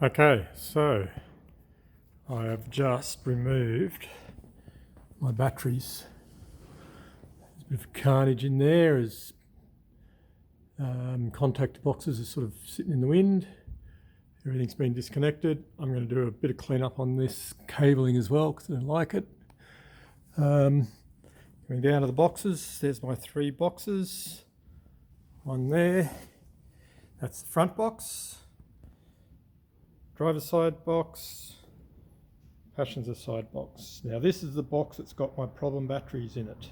Okay, so I have just removed my batteries. There's a bit of carnage in there as contactor boxes are sort of sitting in the wind. Everything's been disconnected. I'm going to do a bit of cleanup on this cabling as well because I don't like it. Going down to the boxes, there's my 3 boxes. One there, that's the front box. Driver's side box, passenger side box. Now this is the box that's got my problem batteries in it.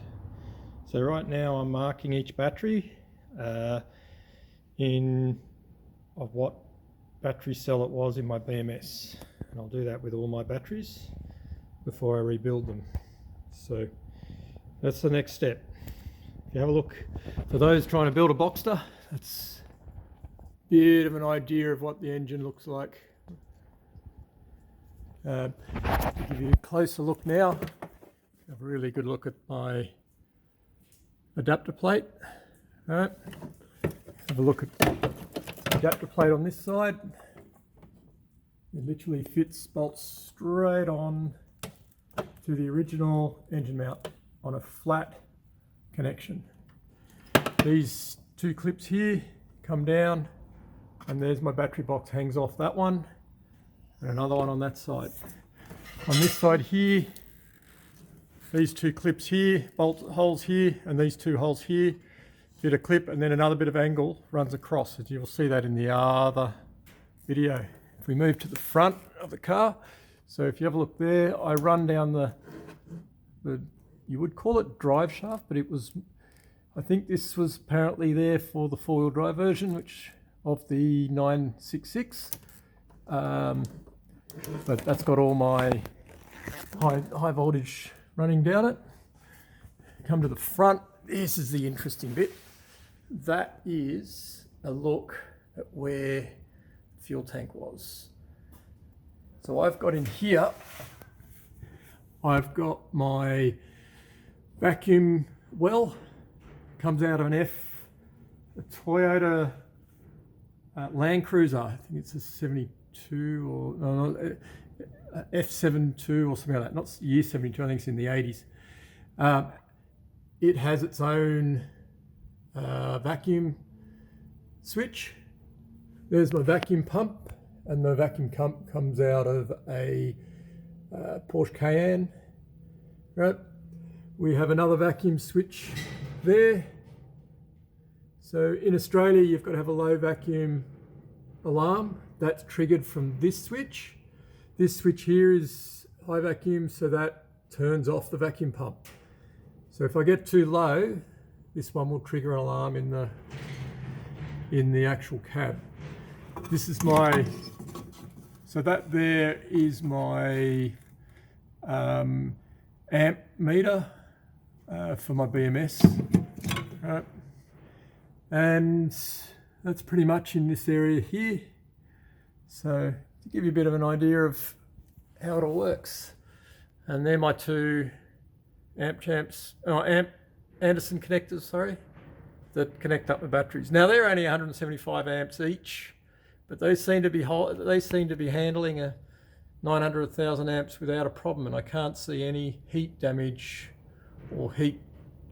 So right now I'm marking each battery of what battery cell it was in my BMS. And I'll do that with all my batteries before I rebuild them. So that's the next step. If you have a look, for those trying to build a Bocster, that's a bit of an idea of what the engine looks like. To give you a closer look now, have a really good look at my adapter plate. Right. Have a look at the adapter plate on this side. It literally fits, bolts straight on to the original engine mount on a flat connection. These 2 clips here come down, and there's my battery box, hangs off that one. And another one on that side. On this side here, these 2 clips here, bolt holes here, and these 2 holes here, fit a clip, and then another bit of angle runs across, and you'll see that in the other video. If we move to the front of the car, so if you have a look there, I run down the you would call it drive shaft, but it was, I think this was apparently there for the 4-wheel drive version, which of the 966. But that's got all my high voltage running down it. Come to the front, this is the interesting bit. That is a look at where the fuel tank was. So I've got in here, I've got my vacuum well, comes out of a Toyota Land Cruiser, I think it's a 72 or no, F72 or something like that, not year 72, I think it's in the 80s. It has its own vacuum switch. There's my vacuum pump, and the vacuum pump comes out of a Porsche Cayenne. Right. We have another vacuum switch there. So in Australia, you've got to have a low vacuum alarm. That's triggered from this switch. This switch here is high vacuum, so that turns off the vacuum pump. So if I get too low, this one will trigger an alarm in the actual cab. This is my, so that there is my amp meter for my BMS. Right. And that's pretty much in this area here. So to give you a bit of an idea of how it all works. And they're my 2 Anderson connectors, sorry, that connect up the batteries. Now they're only 175 amps each, but they seem to be handling a 900, 1,000 amps without a problem, and I can't see any heat damage or heat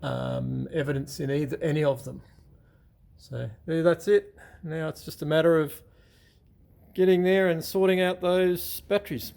evidence in any of them. So that's it. Now it's just a matter of getting there and sorting out those batteries.